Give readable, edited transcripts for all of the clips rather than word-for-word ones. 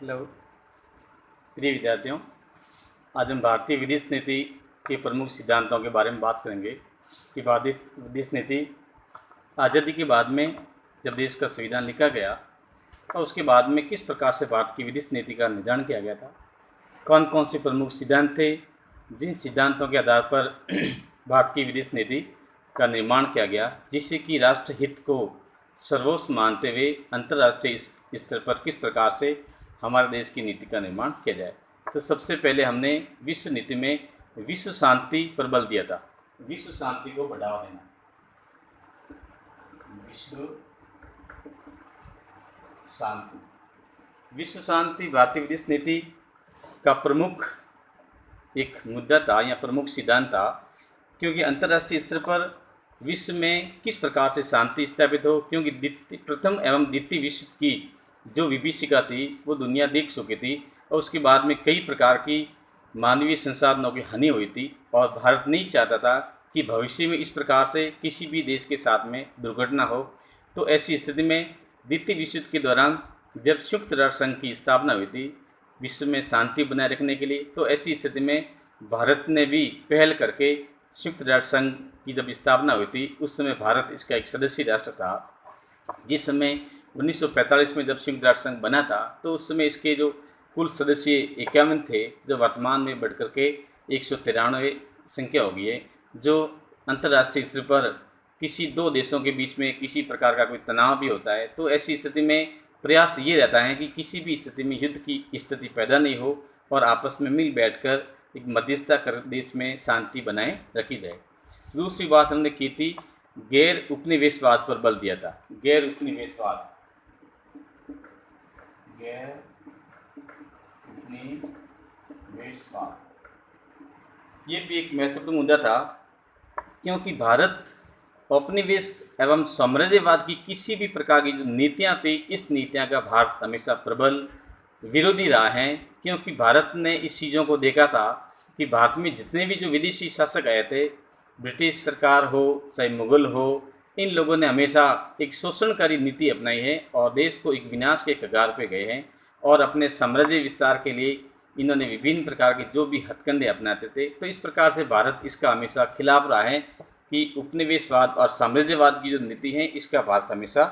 Hello प्रिय विद्यार्थियों, आज हम भारतीय विदेश नीति के प्रमुख सिद्धांतों के बारे में बात करेंगे कि भारतीय विदेश नीति आज़ादी के बाद में जब देश का संविधान लिखा गया और उसके बाद में किस प्रकार से भारत की विदेश नीति का निर्धारण किया गया था, कौन कौन से प्रमुख सिद्धांत थे, जिन सिद्धांतों के आधार पर भारत की विदेश नीति का निर्माण किया गया, जिससे कि राष्ट्र हित को सर्वोच्च मानते हुए अंतर्राष्ट्रीय स्तर पर किस प्रकार से हमारे देश की नीति का निर्माण किया जाए। तो सबसे पहले हमने विश्व नीति में विश्व शांति पर बल दिया था। विश्व शांति को बढ़ावा देना, विश्व शांति भारतीय विदेश नीति का प्रमुख एक मुद्दा था या प्रमुख सिद्धांत था, क्योंकि अंतर्राष्ट्रीय स्तर पर विश्व में किस प्रकार से शांति स्थापित हो, क्योंकि प्रथम एवं द्वितीय विश्व की जो विभीषिका थी वो दुनिया देख चुकी थी और उसके बाद में कई प्रकार की मानवीय संसाधनों की हानि हुई थी और भारत नहीं चाहता था कि भविष्य में इस प्रकार से किसी भी देश के साथ में दुर्घटना हो। तो ऐसी स्थिति में द्वितीय विश्व युद्ध के दौरान जब संयुक्त राष्ट्र संघ की स्थापना हुई थी विश्व में शांति बनाए रखने के लिए, तो ऐसी स्थिति में भारत ने भी पहल करके संयुक्त राष्ट्र संघ की जब स्थापना हुई थी उस समय भारत इसका एक सदस्य राष्ट्र था। जिस समय 1945 में जब संयुक्त राष्ट्र संघ बना था तो उस समय इसके जो कुल सदस्य 51 थे, जो वर्तमान में बढ़ करके 193 संख्या हो गई है। जो अंतर्राष्ट्रीय स्तर पर किसी दो देशों के बीच में किसी प्रकार का कोई तनाव भी होता है तो ऐसी स्थिति में प्रयास ये रहता है कि किसी भी स्थिति में युद्ध की स्थिति पैदा नहीं हो और आपस में मिल बैठकर एक मध्यस्थता कर देश में शांति बनाए रखी जाए। दूसरी बात हमने की थी गैर उपनिवेशवाद पर बल दिया था। गैर उपनिवेशवाद ये भी एक महत्वपूर्ण मुद्दा था, क्योंकि भारत औपनिवेश एवं साम्राज्यवाद की किसी भी प्रकार की जो नीतियाँ थी, इस नीतियाँ का भारत हमेशा प्रबल विरोधी रहा है। क्योंकि भारत ने इस चीज़ों को देखा था कि भारत में जितने भी जो विदेशी शासक आए थे, ब्रिटिश सरकार हो चाहे मुग़ल हो, इन लोगों ने हमेशा एक शोषणकारी नीति अपनाई है और देश को एक विनाश के कगार पे गए हैं और अपने साम्राज्य विस्तार के लिए इन्होंने विभिन्न प्रकार के जो भी हथकंडे अपनाते थे। तो इस प्रकार से भारत इसका हमेशा खिलाफ रहा है कि उपनिवेशवाद और साम्राज्यवाद की जो नीति है इसका भारत हमेशा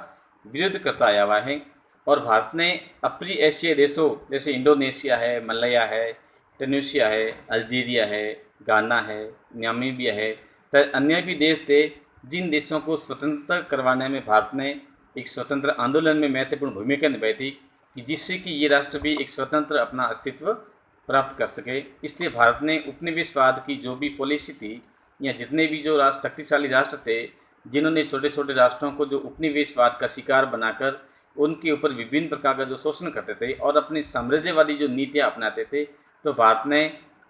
विरोध करता आया हुआ है। और भारत ने अपनी एशियाई देशों जैसे इंडोनेशिया है, मलया है, ट्यूनीशिया है, अल्जीरिया है, घाना है, नामीबिया है, अन्य भी देश थे जिन देशों को स्वतंत्र करवाने में भारत ने एक स्वतंत्र आंदोलन में महत्वपूर्ण भूमिका निभाई थी कि जिससे कि ये राष्ट्र भी एक स्वतंत्र अपना अस्तित्व प्राप्त कर सके। इसलिए भारत ने उपनिवेशवाद की जो भी पॉलिसी थी या जितने भी जो राष्ट्र शक्तिशाली राष्ट्र थे जिन्होंने छोटे छोटे राष्ट्रों को जो उपनिवेशवाद का शिकार बनाकर उनके ऊपर विभिन्न प्रकार का जो शोषण करते थे और अपनी साम्राज्यवादी जो नीतियाँ अपनाते थे, तो भारत ने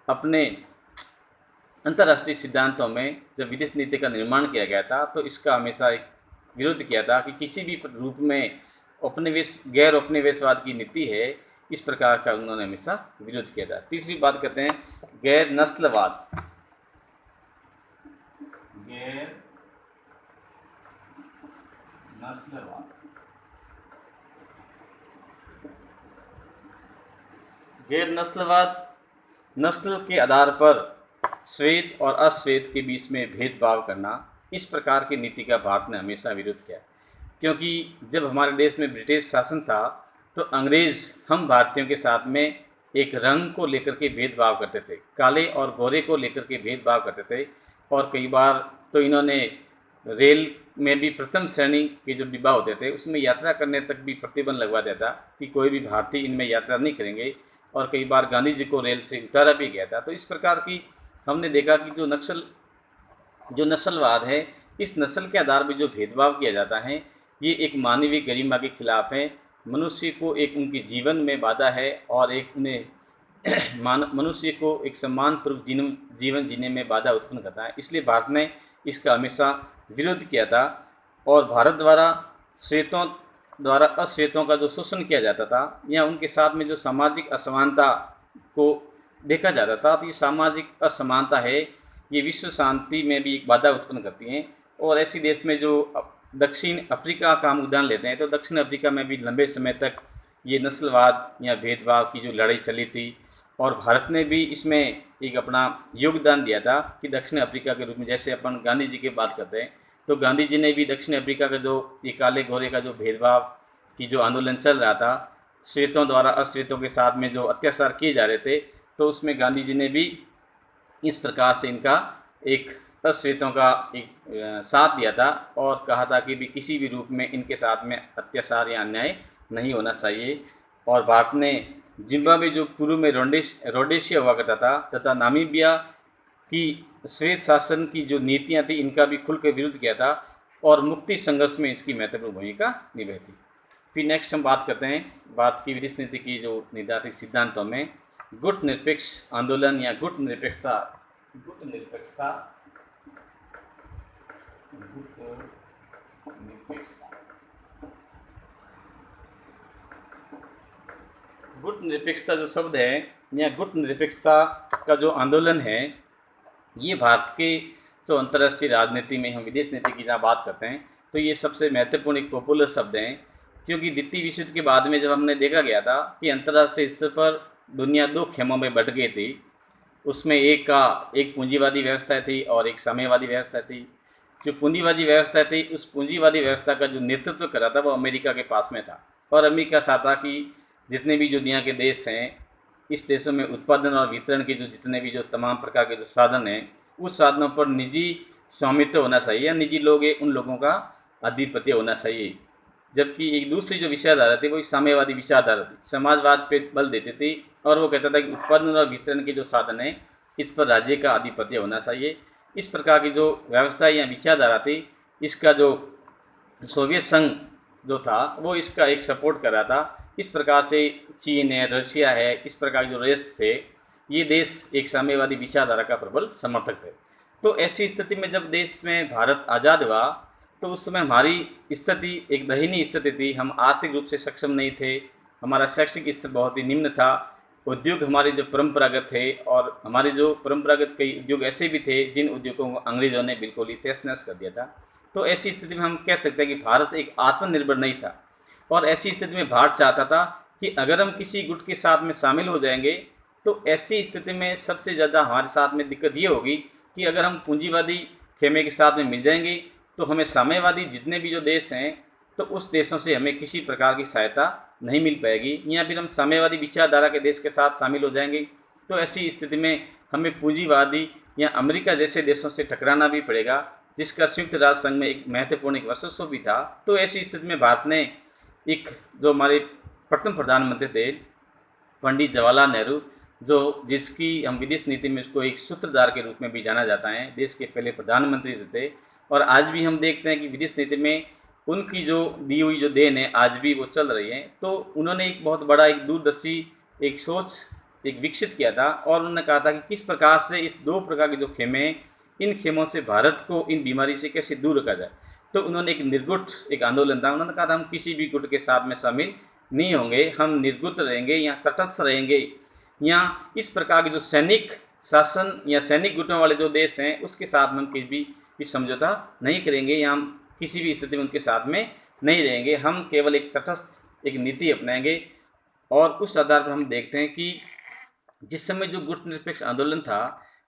अपने अंतर्राष्ट्रीय सिद्धांतों में जब विदेश नीति का निर्माण किया गया था तो इसका हमेशा एक विरोध किया था कि किसी भी रूप में गैर उपनिवेशवाद की नीति है, इस प्रकार का उन्होंने हमेशा विरोध किया था। तीसरी बात कहते हैं गैर नस्लवाद। गैर नस्लवाद नस्ल के आधार पर श्वेत और अश्वेत के बीच में भेदभाव करना, इस प्रकार की नीति का भारत ने हमेशा विरोध किया। क्योंकि जब हमारे देश में ब्रिटिश शासन था तो अंग्रेज़ हम भारतीयों के साथ में एक रंग को लेकर के भेदभाव करते थे, काले और गोरे को लेकर के भेदभाव करते थे। और कई बार तो इन्होंने रेल में भी प्रथम श्रेणी के जो डिब्बा होते थे उसमें यात्रा करने तक भी प्रतिबंध लगवा दिया था कि कोई भी भारतीय इनमें यात्रा नहीं करेंगे। और कई बार गांधी जी को रेल से उतारा भी गया था। तो इस प्रकार की हमने देखा कि जो नस्लवाद है, इस नस्ल के आधार पर जो भेदभाव किया जाता है ये एक मानवीय गरिमा के खिलाफ है। मनुष्य को एक उनके जीवन में बाधा है और एक उन्हें मनुष्य को एक सम्मानपूर्वक जीवन जीने में बाधा उत्पन्न करता है। इसलिए भारत ने इसका हमेशा विरोध किया था और भारत द्वारा श्वेतों द्वारा अश्वेतों का जो शोषण किया जाता था या उनके साथ में जो सामाजिक असमानता को देखा जाता था, तो ये सामाजिक असमानता है ये विश्व शांति में भी एक बाधा उत्पन्न करती हैं। और ऐसी देश में जो दक्षिण अफ्रीका का हम उदाहरण लेते हैं तो दक्षिण अफ्रीका में भी लंबे समय तक ये नस्लवाद या भेदभाव की जो लड़ाई चली थी, और भारत ने भी इसमें एक अपना योगदान दिया था कि दक्षिण अफ्रीका के रूप में, जैसे अपन गांधी जी की बात करते हैं तो गांधी जी ने भी दक्षिण अफ्रीका का जो ये काले गोरे का जो भेदभाव की जो आंदोलन चल रहा था, श्वेतों द्वारा अश्वेतों के साथ में जो अत्याचार किए जा रहे थे, तो उसमें गांधी जी ने भी इस प्रकार से इनका एक अश्वेतों का एक साथ दिया था और कहा था कि भी किसी भी रूप में इनके साथ में अत्याचार या अन्याय नहीं होना चाहिए। और भारत ने जिम्बाब्वे जो पूर्व में रोडेशिया हुआ करता था तथा नामीबिया की श्वेत शासन की जो नीतियां थी इनका भी खुल कर विरोध किया था और मुक्ति संघर्ष में इसकी महत्वपूर्ण भूमिका निभाई थी। फिर नेक्स्ट हम बात करते हैं भारत की विदेश नीति की जो निर्धारित सिद्धांतों में गुट निरपेक्ष आंदोलन या गुट निरपेक्षता गुट निरपेक्षता गुट निरपेक्षता जो शब्द है या गुट निरपेक्षता का जो आंदोलन है, ये भारत के जो अंतर्राष्ट्रीय राजनीति में हम विदेश नीति की जहाँ बात करते हैं तो ये सबसे महत्वपूर्ण एक पॉपुलर शब्द हैं, क्योंकि द्वितीय विश्व युद्ध के बाद में जब हमने देखा गया था कि अंतर्राष्ट्रीय स्तर पर दुनिया दो खेमों में बट गई थी, उसमें एक पूंजीवादी व्यवस्था थी और एक साम्यवादी व्यवस्था थी। जो पूंजीवादी व्यवस्था थी उस पूंजीवादी व्यवस्था का जो नेतृत्व कर रहा था वो अमेरिका के पास में था, और अमेरिका चाहता कि जितने भी जो दुनिया के देश हैं, इस देशों में उत्पादन और वितरण के जो जितने भी जो तमाम प्रकार के जो साधन हैं, उस साधनों पर निजी स्वामित्व होना चाहिए या निजी लोग उन लोगों का आधिपत्य होना चाहिए। जबकि एक दूसरी जो विचारधारा थी वो एक साम्यवादी विचारधारा थी, समाजवाद पे बल देती थी और वो कहता था कि उत्पादन और वितरण के जो साधन हैं इस पर राज्य का आधिपत्य होना चाहिए। इस प्रकार की जो व्यवस्था या विचारधारा थी, इसका जो सोवियत संघ जो था वो इसका एक सपोर्ट कर रहा था। इस प्रकार से चीन है, रशिया है, इस प्रकार जो देश थे, ये देश एक साम्यवादी विचारधारा का प्रबल समर्थक थे। तो ऐसी स्थिति में जब देश में भारत आज़ाद हुआ तो उस समय हमारी स्थिति एक दयनीय स्थिति थी। हम आर्थिक रूप से सक्षम नहीं थे, हमारा शैक्षिक स्तर बहुत ही निम्न था, उद्योग हमारे जो परंपरागत थे और हमारे जो परंपरागत कई उद्योग ऐसे भी थे जिन उद्योगों को अंग्रेजों ने बिल्कुल ही तहस नहस कर दिया था। तो ऐसी स्थिति में हम कह सकते हैं कि भारत एक आत्मनिर्भर नहीं था, और ऐसी स्थिति में भारत चाहता था कि अगर हम किसी गुट के साथ में शामिल हो जाएंगे तो ऐसी स्थिति में सबसे ज़्यादा हमारे साथ में दिक्कत ये होगी कि अगर हम पूंजीवादी खेमे के साथ में मिल जाएंगे तो हमें साम्यवादी जितने भी जो देश हैं तो उस देशों से हमें किसी प्रकार की सहायता नहीं मिल पाएगी, या फिर हम साम्यवादी विचारधारा के देश के साथ शामिल हो जाएंगे तो ऐसी स्थिति में हमें पूंजीवादी या अमेरिका जैसे देशों से टकराना भी पड़ेगा, जिसका संयुक्त राष्ट्र संघ में एक महत्वपूर्ण एक वर्चस्व भी था। तो ऐसी स्थिति में भारत ने एक जो हमारे प्रथम प्रधानमंत्री थे पंडित जवाहरलाल नेहरू, जो जिसकी हम विदेश नीति में उसको एक सूत्रधार के रूप में भी जाना जाता है, देश के पहले प्रधानमंत्री थे, और आज भी हम देखते हैं कि विदेश नीति में उनकी जो दी हुई जो देन है आज भी वो चल रही है। तो उन्होंने एक बहुत बड़ा एक दूरदर्शी एक सोच एक विकसित किया था और उन्होंने कहा था कि किस प्रकार से इस दो प्रकार के जो खेमे हैं, इन खेमों से भारत को इन बीमारी से कैसे दूर रखा जाए। तो उन्होंने एक निर्गुट एक आंदोलन था, उन्होंने कहा था हम किसी भी गुट के साथ में शामिल नहीं होंगे, हम निर्गुट रहेंगे या तटस्थ रहेंगे, या इस प्रकार के जो सैनिक शासन या सैनिक गुटों वाले जो देश हैं उसके साथ में हम किसी भी समझौता नहीं करेंगे, या हम किसी भी स्थिति में उनके साथ में नहीं रहेंगे, हम केवल एक तटस्थ एक नीति अपनाएंगे। और उस आधार पर हम देखते हैं कि जिस समय जो गुट निरपेक्ष आंदोलन था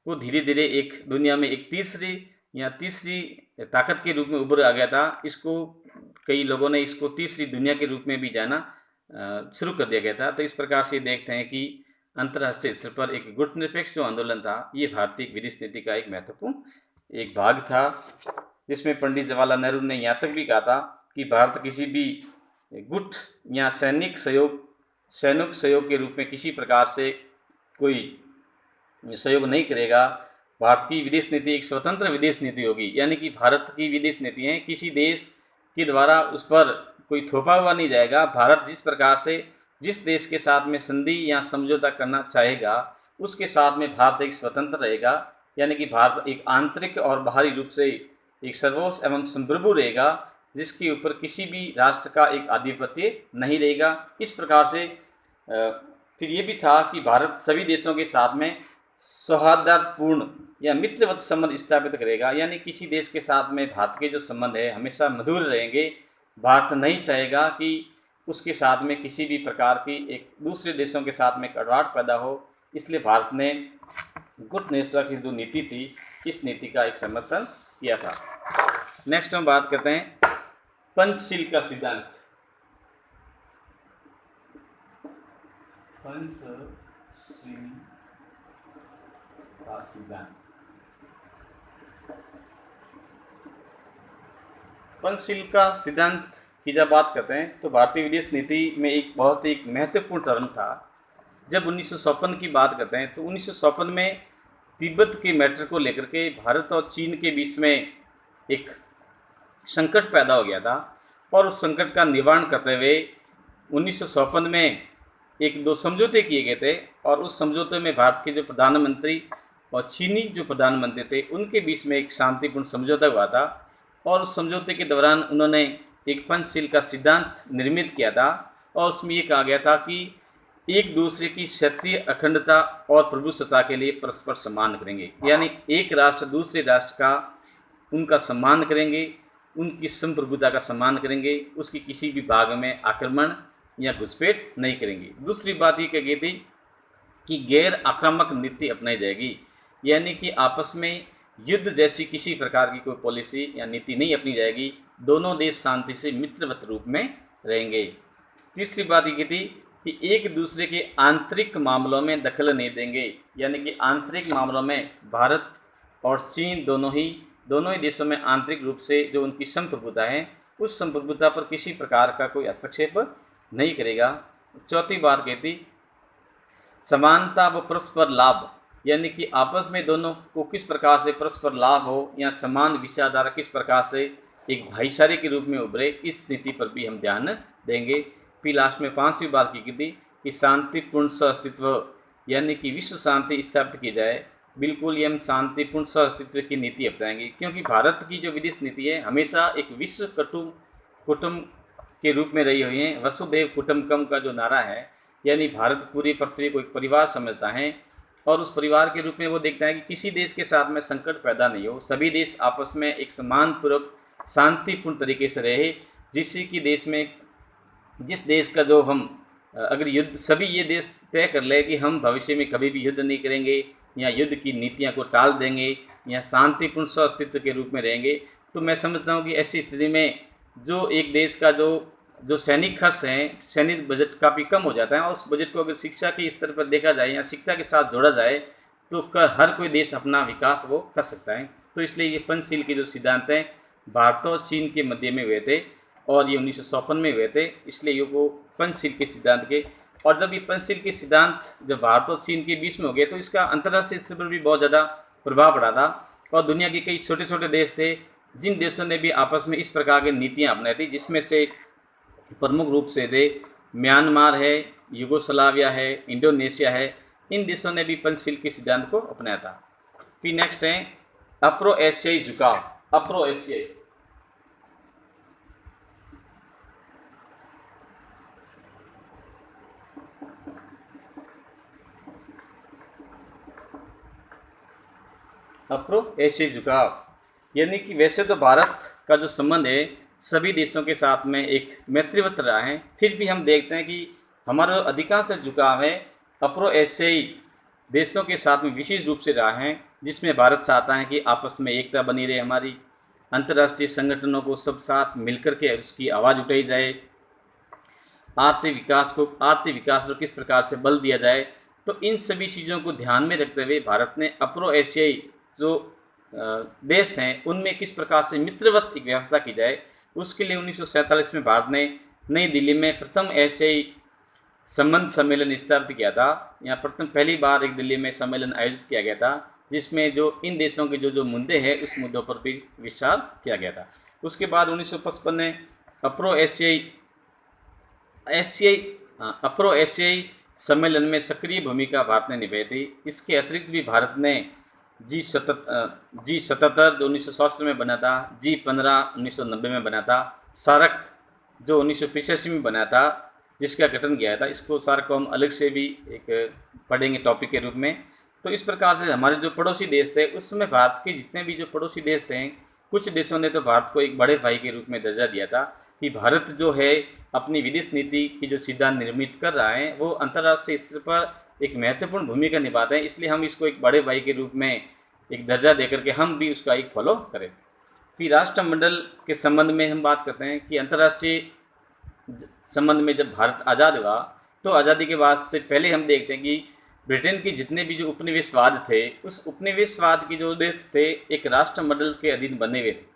वो धीरे धीरे एक दुनिया में एक तीसरी ताकत के रूप में उभर आ गया था। इसको कई लोगों ने इसको तीसरी दुनिया के रूप में भी जाना शुरू कर दिया गया था। तो इस प्रकार से देखते हैं कि अंतर्राष्ट्रीय स्तर पर एक गुट निरपेक्ष जो आंदोलन था ये भारतीय विदेश नीति का एक महत्वपूर्ण एक भाग था, जिसमें पंडित जवाहरलाल नेहरू ने यहाँ तक भी कहा था कि भारत किसी भी गुट या सैनिक सहयोग के रूप में किसी प्रकार से कोई सहयोग नहीं करेगा। भारत की विदेश नीति एक स्वतंत्र विदेश नीति होगी, यानी कि भारत की विदेश नीति है किसी देश के द्वारा उस पर कोई थोपा हुआ नहीं जाएगा। भारत जिस प्रकार से जिस देश के साथ में संधि या समझौता करना चाहेगा उसके साथ में भारत एक स्वतंत्र रहेगा, यानी कि भारत एक आंतरिक और बाहरी रूप से एक सर्वोच्च एवं संप्रभु रहेगा, जिसके ऊपर किसी भी राष्ट्र का एक आधिपत्य नहीं रहेगा। इस प्रकार से फिर ये भी था कि भारत सभी देशों के साथ में सौहार्दपूर्ण या मित्रवत संबंध स्थापित करेगा, यानी किसी देश के साथ में भारत के जो संबंध है हमेशा मधुर रहेंगे। भारत नहीं चाहेगा कि उसके साथ में किसी भी प्रकार की एक दूसरे देशों के साथ में कड़वाहट पैदा हो, इसलिए भारत ने गुटनिरपेक्षता की जो नीति थी, इस नीति का एक समर्थन किया था। नेक्स्ट हम बात करते हैं पंचशील का सिद्धांत। पंचशील का सिद्धांत। पंचशील का सिद्धांत की जब बात करते हैं तो भारतीय विदेश नीति में एक बहुत ही महत्वपूर्ण टर्म था। जब 1956 की बात करते हैं तो 1956 में तिब्बत के मैटर को लेकर के भारत और चीन के बीच में एक संकट पैदा हो गया था, और उस संकट का निवारण करते हुए 1956 में एक दो समझौते किए गए थे, और उस समझौते में भारत के जो प्रधानमंत्री और चीनी जो प्रधानमंत्री थे उनके बीच में एक शांतिपूर्ण समझौता हुआ था, और उस समझौते के दौरान उन्होंने एक पंचशील का सिद्धांत निर्मित किया था, और उसमें ये कहा गया था कि एक दूसरे की क्षेत्रीय अखंडता और प्रभुसत्ता के लिए परस्पर सम्मान करेंगे, यानी एक राष्ट्र दूसरे राष्ट्र का उनका सम्मान करेंगे, उनकी संप्रभुता का सम्मान करेंगे, उसकी किसी भी भाग में आक्रमण या घुसपैठ नहीं करेंगे। दूसरी बात ये कही गई थी कि गैर आक्रामक नीति अपनाई जाएगी, यानी कि आपस में युद्ध जैसी किसी प्रकार की कोई पॉलिसी या नीति नहीं अपनी जाएगी, दोनों देश शांति से मित्रवत रूप में रहेंगे। तीसरी बात ये थी कि एक दूसरे के आंतरिक मामलों में दखल नहीं देंगे, यानी कि आंतरिक मामलों में भारत और चीन दोनों ही देशों में आंतरिक रूप से जो उनकी संप्रभुता है, उस संप्रभुता पर किसी प्रकार का कोई हस्तक्षेप नहीं करेगा। चौथी बात कहती समानता व परस्पर लाभ, यानी कि आपस में दोनों को किस प्रकार से परस्पर लाभ हो या समान विचारधारा किस प्रकार से एक भाईचारे के रूप में उभरे, इस नीति पर भी हम ध्यान देंगे। फिर लास्ट में पांचवी बात की थी कि शांतिपूर्ण सहअस्तित्व, यानी कि विश्व शांति स्थापित की जाए। बिल्कुल ये हम शांतिपूर्ण सहअस्तित्व की नीति अपनाएंगे, क्योंकि भारत की जो विदेश नीति है हमेशा एक विश्व कुटुंब के रूप में रही हुई है। वसुधैव कुटुंबकम का जो नारा है, यानी भारत पूरी पृथ्वी को एक परिवार समझता है, और उस परिवार के रूप में वो देखता है कि किसी देश के साथ में संकट पैदा नहीं हो, सभी देश आपस में एक सम्मानपूर्वक शांतिपूर्ण तरीके से रहे, जिससे कि देश में जिस देश का जो हम अगर युद्ध सभी ये देश तय कर ले कि हम भविष्य में कभी भी युद्ध नहीं करेंगे या युद्ध की नीतियां को टाल देंगे या शांतिपूर्ण सहअस्तित्व के रूप में रहेंगे, तो मैं समझता हूँ कि ऐसी स्थिति में जो एक देश का जो सैनिक खर्च हैं, सैनिक बजट काफ़ी कम हो जाता है, और उस बजट को अगर शिक्षा के स्तर पर देखा जाए या शिक्षा के साथ जोड़ा जाए तो हर कोई देश अपना विकास वो कर सकता है। तो इसलिए ये पंचशील के जो सिद्धांत हैं भारत और चीन के मध्य में हुए थे, और ये 1956 में हुए थे, इसलिए ये वो पंचशील के सिद्धांत के। और जब ये पंचशील के सिद्धांत जब भारत और चीन के बीच में हो गए तो इसका अंतर्राष्ट्रीय स्तर पर भी बहुत ज़्यादा प्रभाव पड़ा था, और दुनिया के कई छोटे छोटे देश थे जिन देशों ने भी आपस में इस प्रकार की नीतियाँ अपनाई थी, जिसमें से प्रमुख रूप से थे म्यांमार है, युगोस्लाविया है, इंडोनेशिया है। इन देशों ने भी पंचशील के सिद्धांत को अपनाया था। फिर नेक्स्ट है अप्रो एशियाई झुकाव। अप्रो एशियाई अप्रो एशियाई झुकाव, यानी कि वैसे तो भारत का जो संबंध है सभी देशों के साथ में एक मैत्रीवत रहा है, फिर भी हम देखते हैं कि हमारा अधिकांश झुकाव है अप्रो एशियाई देशों के साथ में विशेष रूप से रहा है, जिसमें भारत चाहता है कि आपस में एकता बनी रहे, हमारी अंतर्राष्ट्रीय संगठनों को सब साथ मिलकर के उसकी आवाज़ उठाई जाए, आर्थिक विकास पर किस प्रकार से बल दिया जाए। तो इन सभी चीज़ों को ध्यान में रखते हुए भारत ने अप्रो एशियाई जो देश हैं उनमें किस प्रकार से मित्रवत एक व्यवस्था की जाए, उसके लिए 1947 में भारत ने नई दिल्ली में प्रथम एशियाई संबंध सम्मेलन स्थापित किया था। यहाँ पहली बार एक दिल्ली में सम्मेलन आयोजित किया गया था, जिसमें जो इन देशों के जो मुद्दे हैं उस मुद्दों पर भी विचार किया गया था। उसके बाद 1955 में अप्रो एशियाई सम्मेलन में सक्रिय भूमिका भारत ने निभाई थी। इसके अतिरिक्त भी भारत ने G77 जो 1967 में बना था, G15 1990 में बना था, सार्क जो 1985 में बना था जिसका गठन किया था। इसको सार्क को हम अलग से भी एक पढ़ेंगे टॉपिक के रूप में। तो इस प्रकार से हमारे जो पड़ोसी देश थे उस समय भारत के जितने भी जो पड़ोसी देश थे, कुछ देशों ने तो भारत को एक बड़े भाई के रूप में दर्जा दिया था, कि भारत जो है अपनी विदेश नीति की जो सिद्धांत निर्मित कर रहा है वो अंतर्राष्ट्रीय स्तर पर एक महत्वपूर्ण भूमिका निभाते हैं, इसलिए हम इसको एक बड़े भाई के रूप में एक दर्जा देकर के हम भी उसका एक फॉलो करें। फिर राष्ट्रमंडल के संबंध में हम बात करते हैं कि अंतर्राष्ट्रीय संबंध में जब भारत आज़ाद हुआ तो आज़ादी के बाद से पहले हम देखते हैं कि ब्रिटेन के जितने भी जो उपनिवेशवाद थे उस उपनिवेशवाद के जो देश थे एक राष्ट्रमंडल के अधीन बने हुए थे।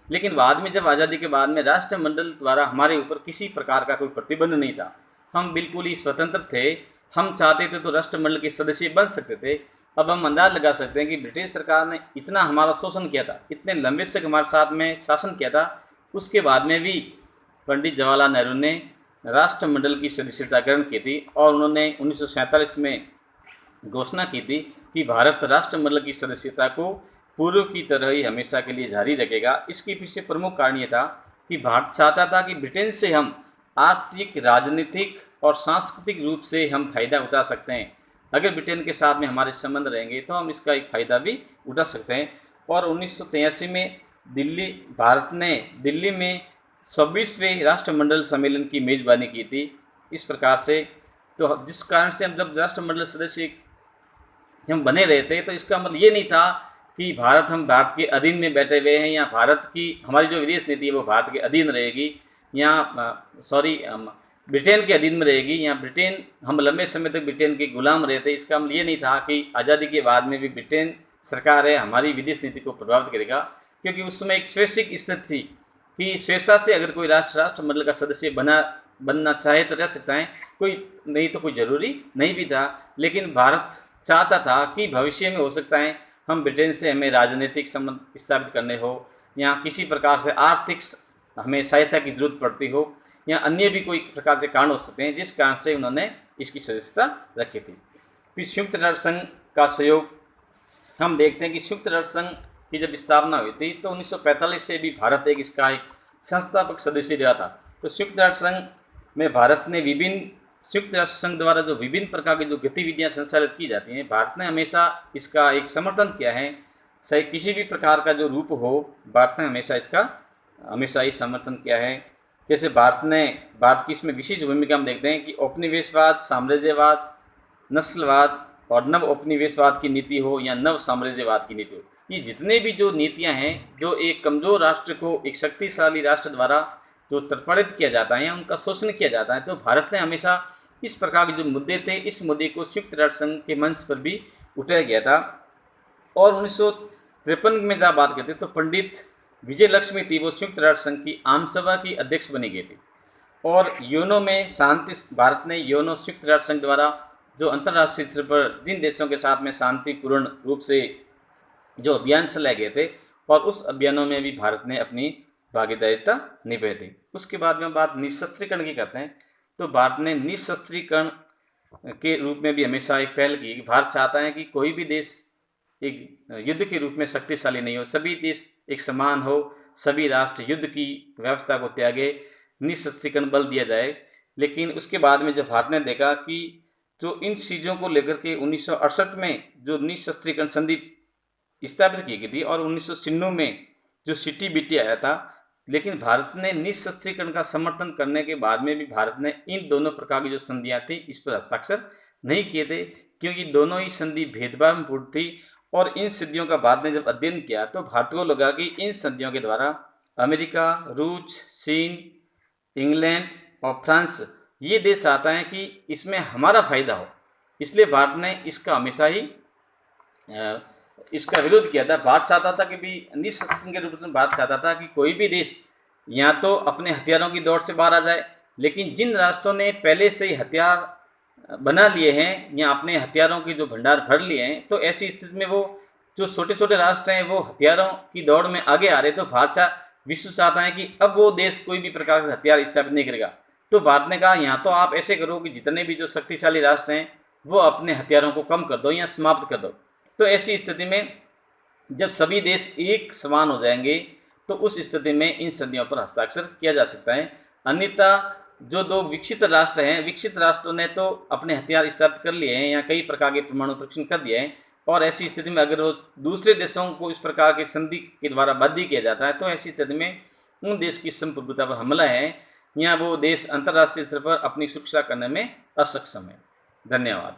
लेकिन बाद में जब आज़ादी के बाद में राष्ट्रमंडल द्वारा हमारे ऊपर किसी प्रकार का कोई प्रतिबंध नहीं था, हम बिल्कुल ही स्वतंत्र थे। हम चाहते थे तो राष्ट्रमंडल के सदस्य बन सकते थे। अब हम अंदाज लगा सकते हैं कि ब्रिटिश सरकार ने इतना हमारा शोषण किया था, इतने लंबे से हमारे साथ में शासन किया था, उसके बाद में भी पंडित जवाहरलाल नेहरू ने राष्ट्रमंडल की सदस्यता ग्रहण की थी और उन्होंने 1947 में घोषणा की थी कि भारत राष्ट्रमंडल की सदस्यता को पूर्व की तरह ही हमेशा के लिए जारी रखेगा। इसके पीछे प्रमुख कारण ये था कि भारत चाहता था कि ब्रिटेन से हम आर्थिक, राजनीतिक और सांस्कृतिक रूप से हम फायदा उठा सकते हैं। अगर ब्रिटेन के साथ में हमारे संबंध रहेंगे तो हम इसका एक फ़ायदा भी उठा सकते हैं। और 1983 में भारत ने दिल्ली में 26वें राष्ट्रमंडल सम्मेलन की मेज़बानी की थी। इस प्रकार से तो जिस कारण से हम जब राष्ट्रमंडल सदस्य हम बने रहे थे तो इसका मतलब ये नहीं था कि हम भारत के अधीन में बैठे हुए हैं या भारत की हमारी जो विदेश नीति है वो भारत के अधीन रहेगी या ब्रिटेन के अधीन में रहेगी या ब्रिटेन हम लंबे समय तक ब्रिटेन के गुलाम रहे थे। इसका मतलब ये नहीं था कि आज़ादी के बाद में भी ब्रिटेन सरकार है हमारी विदेश नीति को प्रभावित करेगा, क्योंकि उस समय एक स्वैच्छिक स्थिति थी कि स्वेच्छा से अगर कोई राष्ट्रमंडल का सदस्य बनना चाहे तो रह सकता है, कोई नहीं तो कोई ज़रूरी नहीं भी था। लेकिन भारत चाहता था कि भविष्य में हो सकता है हम ब्रिटेन से हमें राजनीतिक संबंध स्थापित करने हो या किसी प्रकार से आर्थिक हमें सहायता की जरूरत पड़ती हो या अन्य भी कोई प्रकार से कारण हो सकते हैं, जिस कारण से उन्होंने इसकी सदस्यता रखी थी। फिर संयुक्त राष्ट्र संघ का सहयोग हम देखते हैं कि संयुक्त राष्ट्र संघ की जब स्थापना हुई थी तो 1945 से भी भारत इसका एक संस्थापक सदस्य रहा था। तो संयुक्त राष्ट्र संघ में भारत ने संयुक्त राष्ट्र संघ द्वारा जो विभिन्न प्रकार की जो गतिविधियां संचालित की जाती हैं, भारत ने हमेशा इसका एक समर्थन किया है। चाहे किसी भी प्रकार का जो रूप हो, भारत ने हमेशा ही समर्थन किया है। जैसे भारत की इसमें विशेष भूमिका हम देखते हैं कि औपनिवेशवाद, साम्राज्यवाद, नस्लवाद और नव औपनिवेशवाद की नीति हो या नव साम्राज्यवाद की नीति हो, ये जितने भी जो नीतियां हैं जो एक कमज़ोर राष्ट्र को एक शक्तिशाली राष्ट्र द्वारा जो तर्पणित किया जाता है या उनका शोषण किया जाता है, तो भारत ने हमेशा इस प्रकार के जो मुद्दे थे इस मुद्दे को संयुक्त राष्ट्र संघ के मंच पर भी उठाया गया था। और 1953 में जब बात करते तो पंडित विजय लक्ष्मी थी, वो संयुक्त राष्ट्र संघ की आम सभा की अध्यक्ष बनी गई थी। और यूनो में भारत ने संयुक्त राष्ट्र संघ द्वारा जो अंतर्राष्ट्रीय स्तर पर जिन देशों के साथ में शांतिपूर्ण रूप से जो अभियान चलाए गए थे और उस अभियानों में भी भारत ने अपनी भागीदारिता निभाई थी। उसके बाद में बात निशस्त्रीकरण की करते हैं, तो भारत ने निशस्त्रीकरण के रूप में भी हमेशा एक पहल की। भारत चाहता है कि कोई भी देश एक युद्ध के रूप में शक्तिशाली नहीं हो, सभी देश एक समान हो, सभी राष्ट्र युद्ध की व्यवस्था को त्यागे, निशस्त्रीकरण बल दिया जाए। लेकिन उसके बाद में जब भारत ने देखा कि जो इन चीज़ों को लेकर के 1968 में जो निशस्त्रीकरण संधि स्थापित की गई थी और 1996 में जो CTBT आया था, लेकिन भारत ने निशस्त्रीकरण का समर्थन करने के बाद में भी भारत ने इन दोनों प्रकार की जो संधियाँ थी इस पर हस्ताक्षर नहीं किए थे, क्योंकि दोनों ही संधि भेदभावपूर्ण थी। और इन संधियों का भारत ने जब अध्ययन किया तो भारत को लगा कि इन संधियों के द्वारा अमेरिका, रूस, चीन, इंग्लैंड और फ्रांस ये देश आता है कि इसमें हमारा फायदा हो, इसलिए भारत ने इसका हमेशा ही इसका विरोध किया था। भारत चाहता था कि भी निशस्त्रीकरण के रूप में भारत चाहता था कि कोई भी देश या तो अपने हथियारों की दौड़ से बाहर आ जाए, लेकिन जिन राष्ट्रों ने पहले से ही हथियार बना लिए हैं या अपने हथियारों के जो भंडार भर लिए हैं, तो ऐसी स्थिति में वो जो छोटे छोटे राष्ट्र हैं वो हथियारों की दौड़ में आगे आ रहे, तो भारत विश्व चाहता है कि अब वो देश कोई भी प्रकार का हथियार स्थापित नहीं करेगा। तो भारत ने कहा यहाँ तो आप ऐसे करो कि जितने भी जो शक्तिशाली राष्ट्र हैं वो अपने हथियारों को कम कर दो या समाप्त कर दो। तो ऐसी स्थिति में जब सभी देश एक समान हो जाएंगे तो उस स्थिति में इन संधियों पर हस्ताक्षर किया जा सकता है। अन्यथा जो दो विकसित राष्ट्र हैं, विकसित राष्ट्रों ने तो अपने हथियार स्थापित कर लिए हैं या कई प्रकार के परमाणु परीक्षण कर दिए हैं, और ऐसी स्थिति में अगर वो दूसरे देशों को इस प्रकार के संधि के द्वारा बाध्य किया जाता है तो ऐसी स्थिति में उन देश की संप्रभुता पर हमला है या वो देश अंतर्राष्ट्रीय स्तर पर अपनी सुरक्षा करने में असक्षम है। धन्यवाद।